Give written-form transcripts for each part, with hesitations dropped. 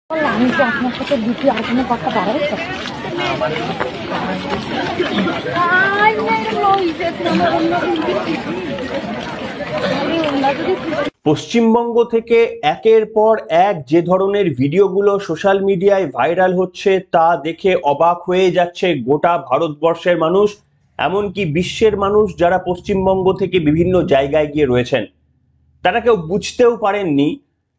আমি কি আপনার সাথে দ্বিতীয় আর কোনো কথা বাড়াই তো? পশ্চিমবঙ্গ থেকে একের পর এক যে ধরনের ভিডিওগুলো সোশ্যাল মিডিয়ায় ভাইরাল হচ্ছে তা দেখে অবাক হয়ে যাচ্ছে গোটা ভারতবর্ষের মানুষ, এমনকি বিশ্বের মানুষ যারা পশ্চিমবঙ্গ থেকে বিভিন্ন জায়গায় গিয়ে রয়েছেন। তারা কেউ বুঝতেও পারেননি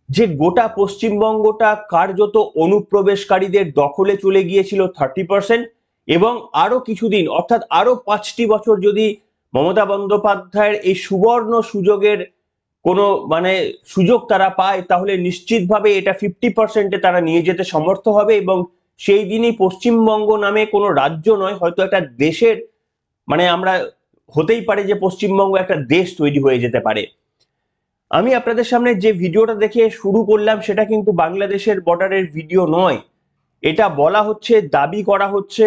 যে গোটা পশ্চিমবঙ্গটা কার্যত অনুপ্রবেশকারীদের দখলে চলে গিয়েছিল 30%, এবং আরো কিছুদিন অর্থাৎ আরো 5টি বছর যদি মমতা বন্দ্যোপাধ্যায়ের এই সুবর্ণ সুযোগের কোনো সুযোগ তারা পায়, তাহলে নিশ্চিতভাবে এটা 50%-এ তারা নিয়ে যেতে সমর্থ হবে, এবং সেই দিনই পশ্চিমবঙ্গ নামে কোনো রাজ্য নয়, হয়তো একটা দেশের আমরা হতেই পারে যে পশ্চিমবঙ্গ একটা দেশ তৈরি হয়ে যেতে পারে। আমি আপনাদের সামনে যে ভিডিওটা দেখে শুরু করলাম সেটা কিন্তু বাংলাদেশের বর্ডারের ভিডিও নয়। এটা বলা হচ্ছে, দাবি করা হচ্ছে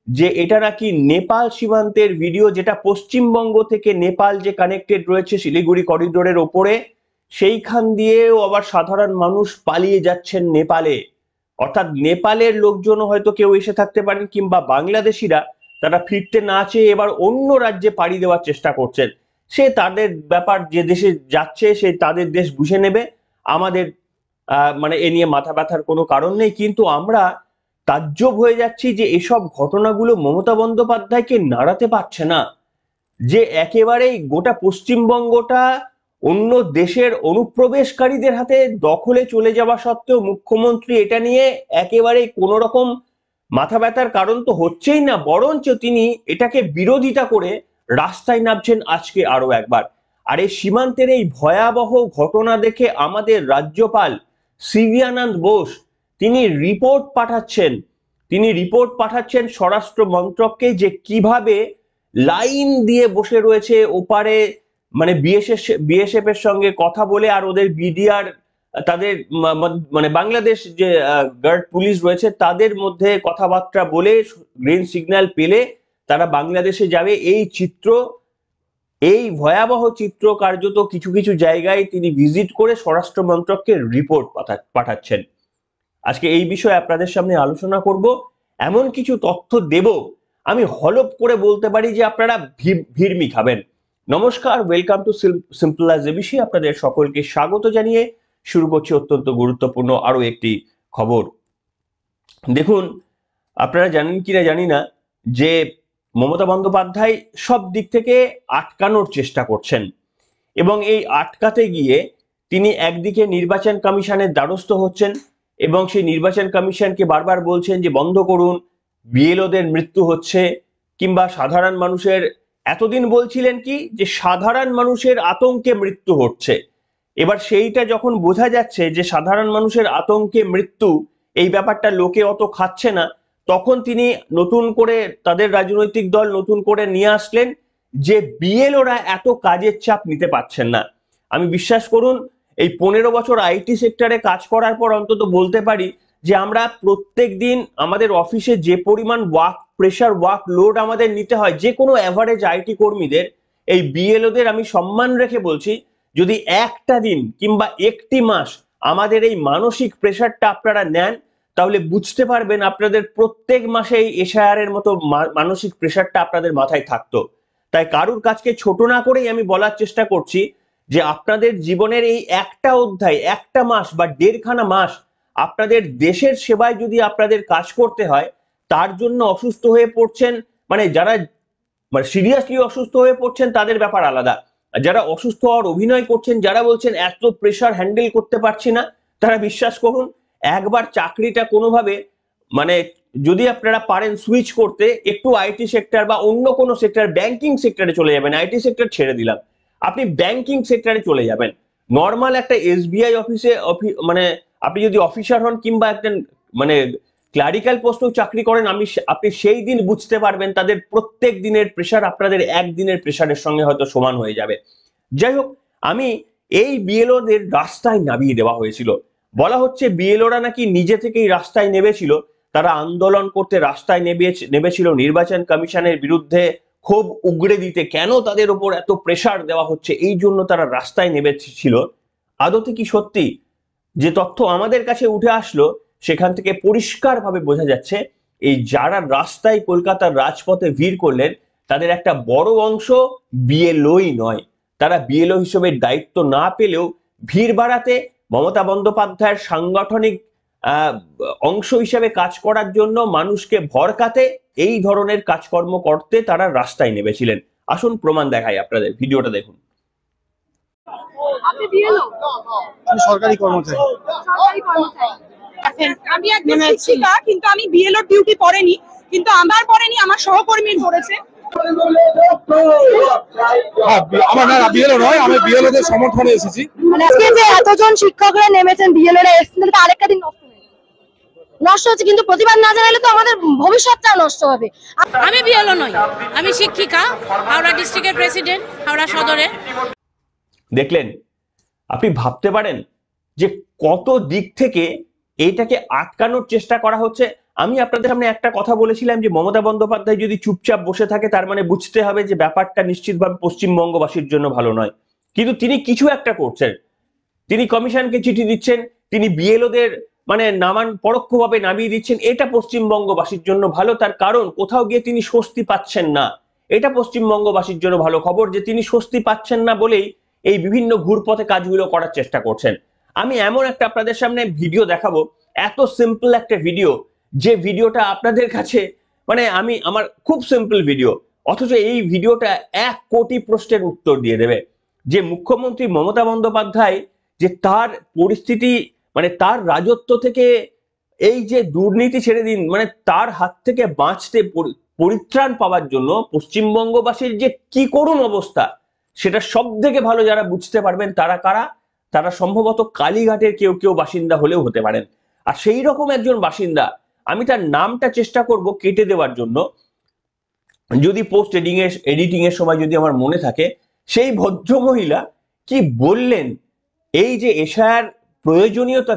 যে এটা নাকি নেপাল সীমান্তের ভিডিও, যেটা পশ্চিমবঙ্গ থেকে নেপাল যে কানেক্টেড রয়েছে শিলিগুড়ি করিডোরের ওপরে, সেইখান দিয়েও আবার সাধারণ মানুষ পালিয়ে যাচ্ছেন নেপালে। অর্থাৎ নেপালের লোকজনও হয়তো কেউ এসে থাকতে পারেন, কিংবা বাংলাদেশিরা তারা ফিরতে না চেয়ে এবার অন্য রাজ্যে পাড়ি দেওয়ার চেষ্টা করছেন। সে তাদের ব্যাপার, যে দেশে যাচ্ছে সে তাদের দেশ বুঝে নেবে। আমাদের এ নিয়ে মাথা ব্যথার কোনো কারণ নেই, কিন্তু আমরা তাজ্জব হয়ে যাচ্ছি যে এসব ঘটনাগুলো মমতা বন্দ্যোপাধ্যায়কে নাড়াতে পারছে না, যে একেবারেই গোটা পশ্চিমবঙ্গটা অন্য দেশের অনুপ্রবেশকারীদের হাতে দখলে চলে যাওয়া সত্ত্বেও মুখ্যমন্ত্রী এটা নিয়ে একেবারেই কোনো রকম মাথা ব্যথার কারণ তো হচ্ছেই না, বরঞ্চ তিনি এটাকে বিরোধিতা করে রাস্তায় নামছেন আজকে আরো একবার। আর এই সীমান্তের এই ভয়াবহ ঘটনা দেখে আমাদের রাজ্যপাল সিভি আনন্দ বোস তিনি রিপোর্ট পাঠাচ্ছেন স্বরাষ্ট্র মন্ত্রককে, যে কিভাবে লাইন দিয়ে বসে রয়েছে ওপারে, বিএসএফ এর সঙ্গে কথা বলে, আর ওদের বিডিআর তাদের বাংলাদেশ যে গার্ড পুলিশ রয়েছে তাদের মধ্যে কথাবার্তা বলে গ্রিন সিগন্যাল পেলে তারা বাংলাদেশে যাবে। এই ভয়াবহ চিত্র কার্যত কিছু কিছু জায়গায় তিনি ভিজিট করে স্বরাষ্ট্র মন্ত্রককে রিপোর্ট পাঠাচ্ছেন। আজকে এই বিষয়ে আপনাদের সামনে আলোচনা করব, এমন কিছু তথ্য দেব আমি হলপ করে বলতে পারি যে আপনারা ভিড়মি খাবেন। নমস্কার, welcome to simple as ABC. আপনাদের সকলকে স্বাগত জানিয়ে শুরু করছি অত্যন্ত গুরুত্বপূর্ণ আরো একটি খবর। দেখুন, আপনারা জানেন কিনা জানি না যে মমতা বন্দ্যোপাধ্যায় সব দিক থেকে আটকানোর চেষ্টা করছেন, এবং এই আটকাতে গিয়ে তিনি একদিকে নির্বাচন কমিশনের দ্বারস্থ হচ্ছেন, এবং সেই নির্বাচন কমিশনকে বারবার বলছেন যে বন্ধ করুন, বিএলওদের মৃত্যু হচ্ছে, কিংবা সাধারণ মানুষের, এতদিন বলছিলেন কি যে সাধারণ মানুষের আতঙ্কে মৃত্যু হচ্ছে। এবার সেইটা যখন বোঝা যাচ্ছে যে সাধারণ মানুষের আতঙ্কে মৃত্যু, এই ব্যাপারটা লোকে অত খাচ্ছে না, তখন তিনি নতুন করে তাদের রাজনৈতিক দল নতুন করে নিয়ে আসলেন যে বিএলওরা এত কাজের চাপ নিতে পারছেন না। আমি বিশ্বাস করুন, এই 15 বছর আইটি সেক্টরে কাজ করার পর অন্তত বলতে পারি যে আমরা প্রত্যেক দিন আমাদের অফিসে যে পরিমাণ ওয়ার্ক লোড আমাদের নিতে হয়, যে কোনো অ্যাভারেজ আইটি কর্মীদের, এই বিএলওদের আমি সম্মান রেখে বলছি, যদি একটা দিন কিংবা একটি মাস আমাদের এই মানসিক প্রেশারটা আপনারা নেন, তাহলে বুঝতে পারবেন আপনাদের প্রত্যেক মাসে এই এসআইআর এর মতো মানসিক প্রেশারটা আপনাদের মাথায় থাকতো। তাই কারুর কাজকে ছোট না করেই আমি বলার চেষ্টা করছি যে আপনাদের জীবনের এই একটা অধ্যায়, একটা মাস বা দেড়খানা মাস আপনাদের দেশের সেবায় যদি আপনাদের কাজ করতে হয়, তার জন্য অসুস্থ হয়ে পড়ছেন, যারা সিরিয়াসলি অসুস্থ হয়ে পড়ছেন তাদের ব্যাপার আলাদা। যারা অসুস্থ হওয়ার অভিনয় করছেন, যারা বলছেন এত প্রেশার হ্যান্ডেল করতে পারছি না, তারা বিশ্বাস করুন একবার চাকরিটা কোনোভাবে যদি আপনারা পারেন সুইচ করতে, একটু আইটি সেক্টর বা অন্য কোনো সেক্টর, ব্যাংকিং সেক্টরে চলে যাবেন। আইটি সেক্টর ছেড়ে দিলাম, আপনি ব্যাংকিং সেক্টরে চলে যাবেন। নর্মাল একটা এসবিআই অফিসে আপনি যদি অফিসার হন, কিংবা একটা ক্লারিক্যাল পোস্টেও চাকরি করেন, আপনি সেই দিন বুঝতে পারবেন তাদের প্রত্যেক দিনের প্রেশার আপনাদের একদিনের প্রেশারের সঙ্গে হয়তো সমান হয়ে যাবে। যাই হোক, এই বিএলওদের রাস্তায় নামিয়ে দেওয়া হয়েছিল। বলা হচ্ছে বিএলওরা নাকি নিজে থেকেই রাস্তায় নেমেছিল, তারা আন্দোলন করতে রাস্তায় নেমেছিল নির্বাচন কমিশনের বিরুদ্ধে ক্ষোভ উগড়ে দিতে, কেন তাদের উপর এত প্রেশার দেওয়া হচ্ছে এই জন্য তারা রাস্তায় নেমেছিল। আদতে কি সত্যি যে তথ্য আমাদের কাছে উঠে আসলো সেখান থেকে পরিষ্কারভাবে বোঝা যাচ্ছে এই যারা রাস্তায় কলকাতার রাজপথে ভিড় করলেন তাদের একটা বড় অংশ বিএলওই নয়। তারা বিএলও হিসেবে দায়িত্ব না পেলেও ভিড় বাড়াতে মমতা বন্দ্যোপাধ্যায়ের সাংগঠনিক অংশ হিসেবে কাজ করার জন্য মানুষকে ভরকাতে এই ধরনের কাজকর্ম করতে তারা রাস্তায় নেমেছিলেন। আসুন প্রমাণ দেখাই আপনাদের, ভিডিওটা দেখুন। আপনি বিএলও? আমি সরকারি কর্মচারী। সরকারি কর্মচারী। আমি একজন শিক্ষিকা, কিন্তু আমি বিএলও ডিউটি পড়েনি, কিন্তু আমার পড়েনি, আমার সহকর্মীর পড়েছে। আমার না বিএলও নয়, আমি বিএলও দের সমর্থনে এসেছি। মানে আজকে যে এতজন শিক্ষকরা নেমেছেন, বিএলওরা এসেছেন, তাহলে আরেকটা দিন নষ্ট হচ্ছে, কিন্তু প্রতিবাদ না জানালে তো আমাদের ভবিষ্যৎটা নষ্ট হবে। আমি বিএলও নই, আমি শিক্ষিকা, হাওড়া ডিস্ট্রিক্টের প্রেসিডেন্ট, হাওড়া সদরে। দেখলেন, আপনি ভাবতে পারেন যে কত দিক থেকে এইটাকে আটকানোর চেষ্টা করা হচ্ছে। আমি আপনাদের সামনে একটা কথা বলেছিলাম যে মমতা বন্দ্যোপাধ্যায় যদি চুপচাপ বসে থাকে তার মানে বুঝতে হবে যে ব্যাপারটা নিশ্চিতভাবে পশ্চিমবঙ্গবাসীর জন্য ভালো নয়, কিন্তু তিনি কিছু একটা করছেন। তিনি কমিশনকে চিঠি দিচ্ছেন, তিনি বিএলওদের মানে পরোক্ষভাবে নামিয়ে দিচ্ছেন। এটা পশ্চিমবঙ্গবাসীর জন্য ভালো, তার কারণ কোথাও গিয়ে তিনি স্বস্তি পাচ্ছেন না। এটা পশ্চিমবঙ্গবাসীর জন্য ভালো খবর যে তিনি স্বস্তি পাচ্ছেন না বলেই এই বিভিন্ন ঘুরপথে কাজগুলো করার চেষ্টা করছেন। আমি এমন একটা আপনাদের সামনে ভিডিও দেখাবো, এত সিম্পল একটা ভিডিও, যে ভিডিওটা আপনাদের কাছে মানে আমার খুব সিম্পল ভিডিও, অথচ এই ভিডিওটা 1 কোটি প্রশ্নের উত্তর দিয়ে দেবে। যে মুখ্যমন্ত্রী মমতা বন্দ্যোপাধ্যায় যে তার পরিস্থিতি মানে তার রাজত্ব থেকে এই যে দুর্নীতি ছেড়ে দিন, মানে তার হাত থেকে বাঁচতে পরিত্রাণ পাওয়ার জন্য পশ্চিমবঙ্গবাসীর যে কি করুণ অবস্থা, সেটা সব থেকে ভালো যারা বুঝতে পারবেন তারা কারা? তারা সম্ভবত কালীঘাটের কেউ কেউ বাসিন্দা হলেও হতে পারেন। আর সেই রকম একজন বাসিন্দা, আমি তার নামটা চেষ্টা করব কেটে দেওয়ার জন্য, যদি পোস্ট এডিটিং এর সময় যদি আমার মনে থাকে। সেই ভদ্রমহিলা কি বললেন, এই যে এশায়ার প্রয়োজনীয়তা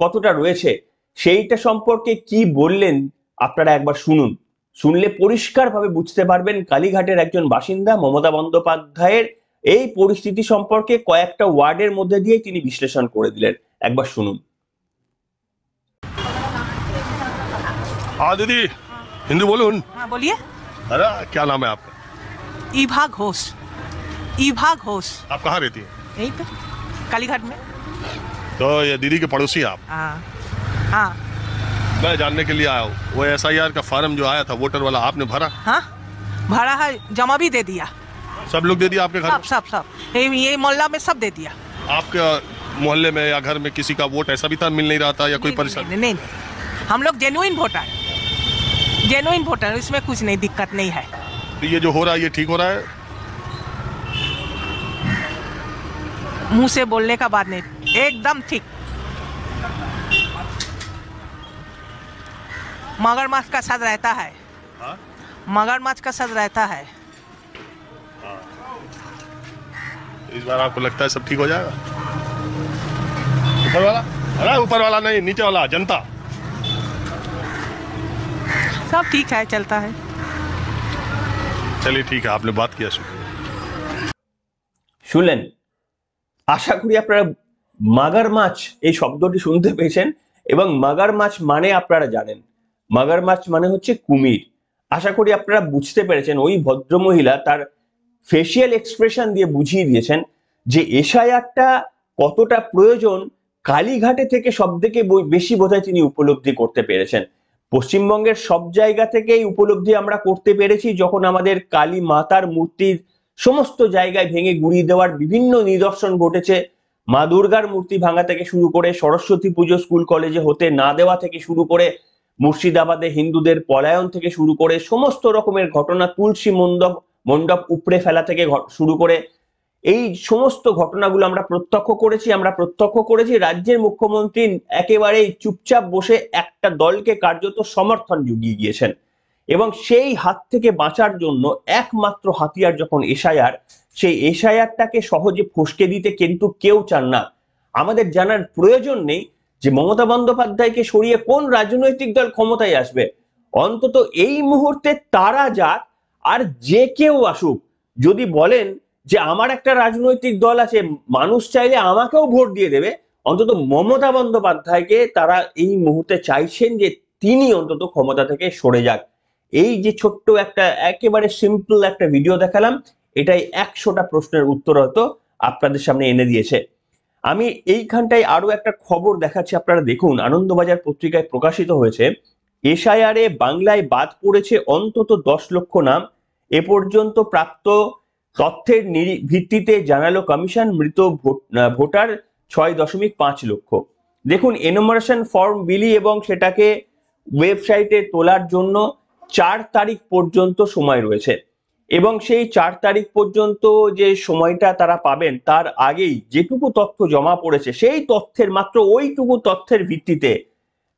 কতটা রয়েছে সেইটা সম্পর্কে কি বললেন আপনারা একবার শুনুন। শুনলে পরিষ্কারভাবে বুঝতে পারবেন কালীঘাটের একজন বাসিন্দা মমতা বন্দ্যোপাধ্যায়ের এই পরিস্থিতি সম্পর্কে কয়েকটা ওয়ার্ডের মধ্যে দিয়ে তিনি বিশ্লেষণ করে দিলেন। একবার শুনুন। हाँ दीदी, हिंदू बोलून? हाँ बोलिए। अरे क्या नाम है आपका? ईभा घोष। ईभा घोष। आप कहाँ रहती है? यहीं पे कालीघाट में। तो ये दीदी के पड़ोसी आप? हाँ हाँ मैं जानने के लिए आया हूँ, वो SIR का फॉर्म जो आया था वोटर वाला आपने भरा? हाँ भरा है, जमा भी दे दिया। सब लोग दे दिया आपके घर सब में? सब सब ये मोहल्ला में सब दे दिया। आपके मोहल्ले में या घर में किसी का वोट ऐसा भी था मिल नहीं रहा था या कोई परेशानी? नहीं, नहीं, नहीं, हम लोग जेन्युइन वोटर, जेन्युइन वोटर, इसमें कुछ नहीं दिक्कत नहीं है। तो ये जो हो रहा है ये ठीक हो रहा है? मुंह से बोलने का बात नहीं, एकदम ठीक। मगरमच्छ का साथ रहता है। हाँ? मगरमच्छ का साथ रहता है। इस बार आपको लगता है सब ठीक हो जाएगा? ऊपर वाला? अरे ऊपर वाला नहीं, नीचे वाला, जनता। सब ठीक है, चलता है। चलिए ठीक है, आपने बात किया, शुक्रिया। শুনলেন? আশা করি আপনারা মাগারমাছ এই শব্দটি শুনতে পেয়েছেন এবং মাগারমাছ মানে আপনারা জানেন। মাগারমাছ মানে হচ্ছে কুমির। আশা করি আপনারা বুঝতে পেরেছেন। ওই ভদ্রমহিলা তার ফেসিয়াল এক্সপ্রেশন দিয়ে বুঝিয়ে দিয়েছেন যে এসআইআরটা কতটা প্রয়োজন। কালীঘাটে থেকে সব থেকে বেশি বোধহয় তিনি উপলব্ধি করতে পেরেছেন। পশ্চিমবঙ্গের সব জায়গা থেকেই উপলব্ধি আমরা করতে পেরেছি যখন আমাদের কালী মাতার মূর্তির সমস্ত জায়গায় ভেঙে গুড়িয়ে দেওয়ার বিভিন্ন নিদর্শন ঘটেছে। মা দুর্গার মূর্তি ভাঙা থেকে শুরু করে সরস্বতী পুজো স্কুল কলেজে হতে না দেওয়া থেকে শুরু করে মুর্শিদাবাদে হিন্দুদের পলায়ন থেকে শুরু করে সমস্ত রকমের ঘটনা, তুলসী মণ্ডপ উপড়ে ফেলা থেকে শুরু করে এই সমস্ত ঘটনাগুলো আমরা প্রত্যক্ষ করেছি। রাজ্যের মুখ্যমন্ত্রী একেবারে চুপচাপ বসে একটা দলকে কার্যত সমর্থন জুগিয়ে গিয়েছেন এবং সেই হাত থেকে বাঁচার জন্য একমাত্র হাতিয়ার যখন এসআইআর, সেই এসআইআরটাকে সহজে ফসকে দিতে কিন্তু কেউ চান না। আমাদের জানার প্রয়োজন নেই যে মমতা বন্দ্যোপাধ্যায়কে সরিয়ে কোন রাজনৈতিক দল ক্ষমতায় আসবে। অন্তত এই মুহূর্তে তারা যাক, আর যে কেউ আসুক, যদি বলেন যে আমার একটা রাজনৈতিক দল আছে, মানুষ চাইলে আমাকেও ভোট দিয়ে দেবে, অন্তত মমতা বন্দ্যোপাধ্যায়কে তারা এই মুহূর্তে চাইছেন যে তিনি অন্তত ক্ষমতা থেকে সরে যাক। এই যে ছোট্ট একটা একেবারে সিম্পল একটা ভিডিও দেখালাম, এটাই 100টা প্রশ্নের উত্তর হয়তো আপনাদের সামনে এনে দিয়েছে। আমি এইখানটায় আরো একটা খবর দেখাচ্ছি, আপনারা দেখুন। আনন্দবাজার পত্রিকায় প্রকাশিত হয়েছে, এসআইআর এ বাংলায় বাদ পড়েছে অন্তত 10 লক্ষ নাম। এ পর্যন্ত প্রাপ্ত তথ্যের ভিত্তিতে জানালো কমিশন মৃত ভোটার 6.5 লক্ষ। দেখুন, এনুমারেশন ফর্ম বিলি এবং সেটাকে ওয়েবসাইটে তোলার জন্য 4 তারিখ পর্যন্ত সময় রয়েছে, এবং সেই 4 তারিখ পর্যন্ত যে সময়টা তারা পাবেন তার আগেই যেটুকু তথ্য জমা পড়েছে সেই তথ্যের মাত্র ওইটুকু তথ্যের ভিত্তিতে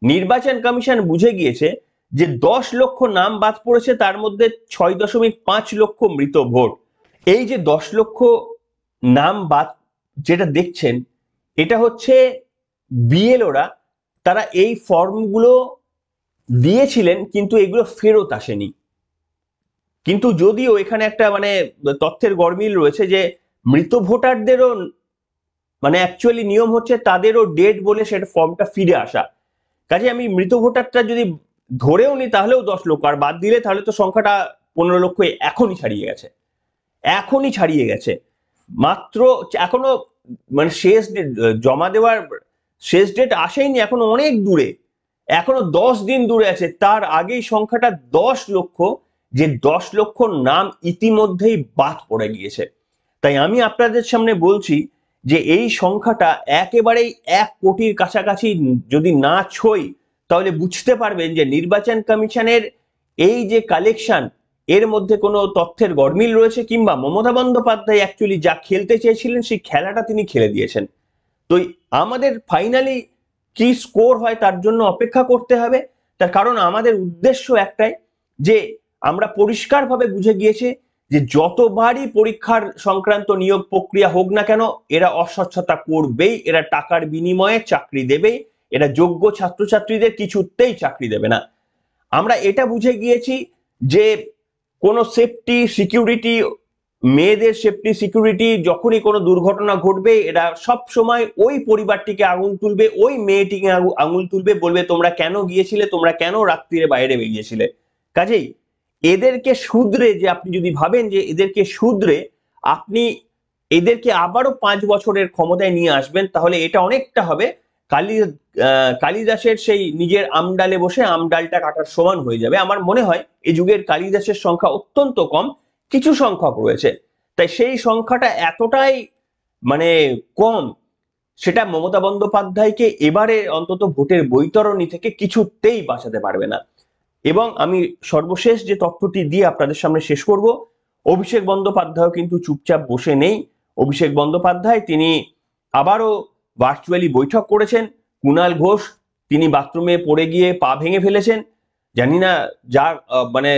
নির্বাচন কমিশন বুঝে গিয়েছে যে 10 লক্ষ নাম বাদ পড়েছে, তার মধ্যে 6.5 লক্ষ মৃত ভোট। এই যে 10 লক্ষ নাম বাদ যেটা দেখছেন, এটা হচ্ছে বিএলওরা তারা এই ফর্মগুলো দিয়েছিলেন কিন্তু এগুলো ফেরত আসেনি। কিন্তু যদিও এখানে একটা মানে তথ্যের গরমিল রয়েছে যে মৃত ভোটারদেরও মানে অ্যাকচুয়ালি নিয়ম হচ্ছে তাদেরও ডেট বলে সেটা ফর্মটা ফিরে আসা। কাজে আমি মৃত ভোটারটা যদি ধরেও নি তাহলেও 10 লক্ষ, আর বাদ দিলে তাহলে তো সংখ্যাটা 15 লক্ষ এখনই ছাড়িয়ে গেছে। মাত্র এখনো মানে শেষ ডেট জমা দেওয়ার শেষ ডেট আসেনি, এখনো অনেক দূরে, এখনো 10 দিন দূরে আছে। তার আগেই সংখ্যাটা 10 লক্ষ, যে 10 লক্ষ নাম ইতিমধ্যেই বাদ পড়ে গিয়েছে। তাই আমি আপনাদের সামনে বলছি যে এই সংখ্যাটা একেবারেই 1 কোটির কাছাকাছি যদি না ছই, তাহলে বুঝতে পারবেন যে নির্বাচন কমিশনের এই যে কালেকশন, এর মধ্যে কোনো তথ্যের গরমিল রয়েছে, কিংবা মমতা বন্দ্যোপাধ্যায় অ্যাকচুয়ালি যা খেলতে চেয়েছিলেন সেই খেলাটা তিনি খেলে দিয়েছেন। তো আমাদের ফাইনালি কি স্কোর হয় তার জন্য অপেক্ষা করতে হবে। তার কারণ আমাদের উদ্দেশ্য একটাই, যে আমরা পরিষ্কারভাবে বুঝে গিয়েছে যে যতবারই পরীক্ষার সংক্রান্ত নিয়োগ প্রক্রিয়া হোক না কেন, এরা অস্বচ্ছতা করবেই, এরা টাকার বিনিময়ে চাকরি দেবেই, এরা যোগ্য ছাত্রছাত্রীদের কিছুতেই চাকরি দেবে না। আমরা এটা বুঝে গিয়েছি যে কোনো সেফটি সিকিউরিটি, মেয়েদের সেফটি সিকিউরিটি, যখনই কোনো দুর্ঘটনা ঘটবে এরা সব সময় ওই পরিবারটিকে আঙুল তুলবে, ওই মেয়েটিকে আঙুল তুলবে, বলবে তোমরা কেন গিয়েছিলে, তোমরা কেন রাত্রিরে বাইরে বেরিয়েছিলে। কাজেই এদেরকে শুধরে, যে আপনি যদি ভাবেন যে এদেরকে শুধরে আপনি এদেরকে আবারও 5 বছরের ক্ষমতায় নিয়ে আসবেন, তাহলে এটা অনেকটা হবে কালিদাসের সেই নিজের আমডালে বসে আমডালটা কাটার সমান হয়ে যাবে। আমার মনে হয় এই যুগের কালিদাসের সংখ্যা অত্যন্ত কম, কিছু সংখ্যক রয়েছে, তাই সেই সংখ্যাটা এতটাই মানে কম, সেটা মমতা বন্দ্যোপাধ্যায়কে এবারে অন্তত ভোটের বৈতরণী থেকে কিছুতেই বাঁচাতে পারবে না। এবং আমি সর্বশেষ যে তথ্যটি দিয়ে আপনাদের সামনে শেষ করব, অভিষেক বন্দ্যোপাধ্যায় কিন্তু চুপচাপ বসে নেই। অভিষেক বন্দ্যোপাধ্যায় তিনি আবারও ভার্চুয়ালি বৈঠক করেছেন। কুণাল ঘোষ তিনি বাথরুমে পড়ে গিয়ে পা ভেঙে ফেলেছেন। জানি না যা মানে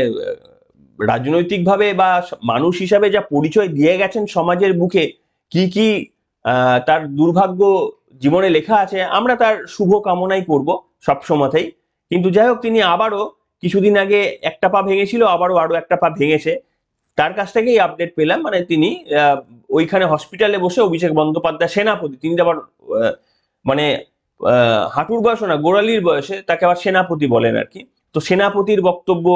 রাজনৈতিকভাবে বা মানুষ হিসাবে যা পরিচয় দিয়ে গেছেন সমাজের বুকে, কি তার দুর্ভাগ্য জীবনে লেখা আছে, আমরা তার শুভ কামনাই করব সবসময়তেই। কিন্তু যাই হোক, তিনি আবারও কিছুদিন আগে একটা পা ভেঙেছিল, আবারও আরো একটা পা ভেঙেছে। তার কাছ থেকেই আপডেট পেলাম, মানে তিনি ওইখানে হসপিটালে বসে অভিষেক বন্দ্যোপাধ্যায় সেনাপতি, তিনি আবার মানে হাঁটুর বয়স না গোড়ালির বয়সে তাকে আবার সেনাপতি বলেন আর কি। তো সেনাপতির বক্তব্য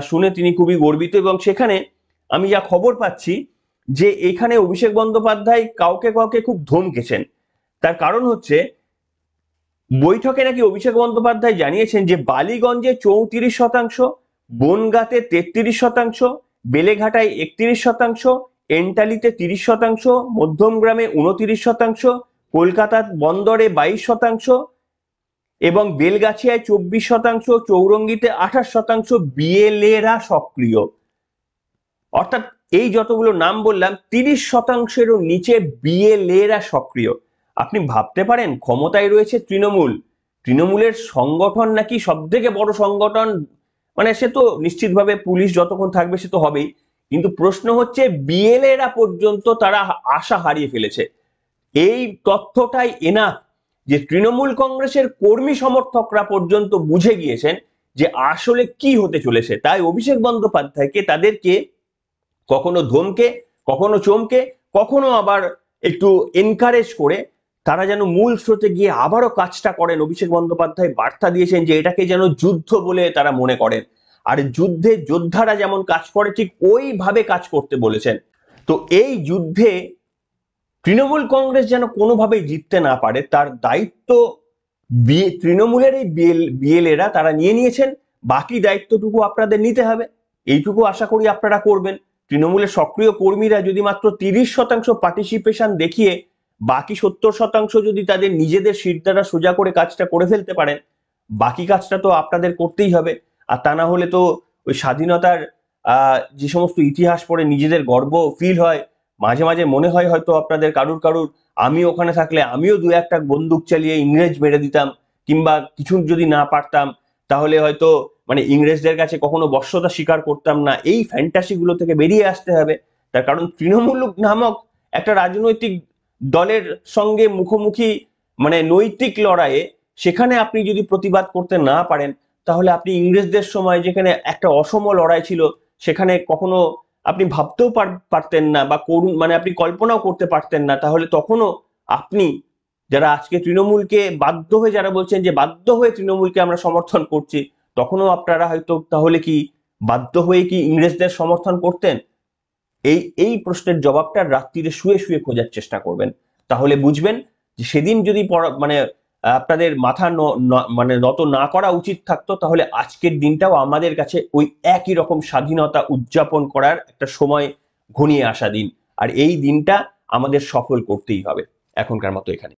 শুনে তিনি খুবই গর্বিত, এবং সেখানে আমি যা খবর পাচ্ছি যে এখানে অভিষেক বন্দ্যোপাধ্যায় কাউকে খুব ধমকেছেন। তার কারণ হচ্ছে বৈঠকে নাকি অভিষেক বন্দ্যোপাধ্যায় জানিয়েছেন যে বালিগঞ্জে 34%, বনগাঁতে 33%, বেলেঘাটায় 31%, এন্টালিতে 30%, মধ্যমগ্রামে 29%, কলকাতার বন্দরে 22% এবং বেলগাছিয়ায় 24%, চৌরঙ্গিতে 28% বিএলএরা সক্রিয়। অর্থাৎ এই যতগুলো নাম বললাম 30%-এরও নিচে বিএলএরা সক্রিয়। আপনি ভাবতে পারেন ক্ষমতায় রয়েছে তৃণমূলের সংগঠন নাকি সব থেকে বড় সংগঠন, মানে সে তো নিশ্চিতভাবে পুলিশ যতক্ষণ থাকবে সে তো হবেই, কিন্তু প্রশ্ন হচ্ছে বিএলএরা পর্যন্ত তারা আশা হারিয়ে ফেলেছে। এই তথ্যটাই এনা যে তৃণমূল কংগ্রেসের কর্মী সমর্থকরা পর্যন্ত বুঝে গিয়েছেন যে আসলে কি হতে চলেছে। তাই অভিষেক বন্দ্যোপাধ্যায়কে তাদেরকে কখনো ধমকে, কখনো চমকে, কখনো আবার একটু এনকারেজ করে তারা যেন মূল স্রোতে গিয়ে আবারও কাজটা করেন। অভিষেক বন্দ্যোপাধ্যায় বার্তা দিয়েছেন যে এটাকে যেন যুদ্ধ বলে তারা মনে করেন, আর যুদ্ধে যোদ্ধারা যেমন কাজ করে ঠিক ওইভাবে কাজ করতে বলেছেন। তো এই যুদ্ধে তৃণমূল কংগ্রেস যেন কোনোভাবেই জিততে না পারে তার দায়িত্ব তৃণমূলের এই বিএলএরা তারা নিয়ে নিয়েছেন। বাকি দায়িত্বটুকু আপনাদের নিতে হবে, এইটুকু আশা করি আপনারা করবেন। তৃণমূলের সক্রিয় কর্মীরা যদি মাত্র 30% পার্টিসিপেশন দেখিয়ে বাকি 70% যদি তাদের নিজেদের সিট দ্বারা সোজা করে কাজটা করে ফেলতে পারেন, বাকি কাজটা তো আপনাদের করতেই হবে। আর তা না হলে তো ওই স্বাধীনতার যে সমস্ত ইতিহাস পড়ে নিজেদের গর্ব ফিল হয়, মাঝে মাঝে মনে হয় হয়তো আপনাদের কারুর আমি ওখানে থাকলে আমিও 2-1টা বন্দুক চালিয়ে ইংরেজ মেরে দিতাম, কিংবা কিছু যদি না পারতাম তাহলে হয়তো মানে ইংরেজদের কাছে কখনো বশ্যতা স্বীকার করতাম না। এই ফ্যান্টাসি গুলো থেকে বেরিয়ে আসতে হবে। তার কারণ তৃণমূল নামক একটা রাজনৈতিক দলের সঙ্গে মুখোমুখি মানে নৈতিক লড়াইয়ে সেখানে আপনি যদি প্রতিবাদ করতে না পারেন, তাহলে আপনি ইংরেজদের সময় যেখানে একটা অসম লড়াই ছিল সেখানে কখনো আপনি ভাবতেও পারতেন না, বা করুন মানে আপনি কল্পনাও করতে পারতেন না। তাহলে তখনও আপনি যারা আজকে তৃণমূলকে বাধ্য হয়ে যারা বলছেন যে বাধ্য হয়ে তৃণমূলকে আমরা সমর্থন করছি, তখনও আপনারা হয়তো তাহলে কি বাধ্য হয়ে কি ইংরেজদের সমর্থন করতেন? এই প্রশ্নের জবাবটা রাত্রিরে শুয়ে শুয়ে খোঁজার চেষ্টা করবেন, তাহলে বুঝবেন যে সেদিন যদি মানে আপনাদের মাথা মানে নত না করা উচিত থাকতো, তাহলে আজকের দিনটাও আমাদের কাছে ওই একই রকম স্বাধীনতা উদযাপন করার একটা সময় ঘনিয়ে আসা দিন, আর এই দিনটা আমাদের সফল করতেই হবে। এখনকার মতো এখানে।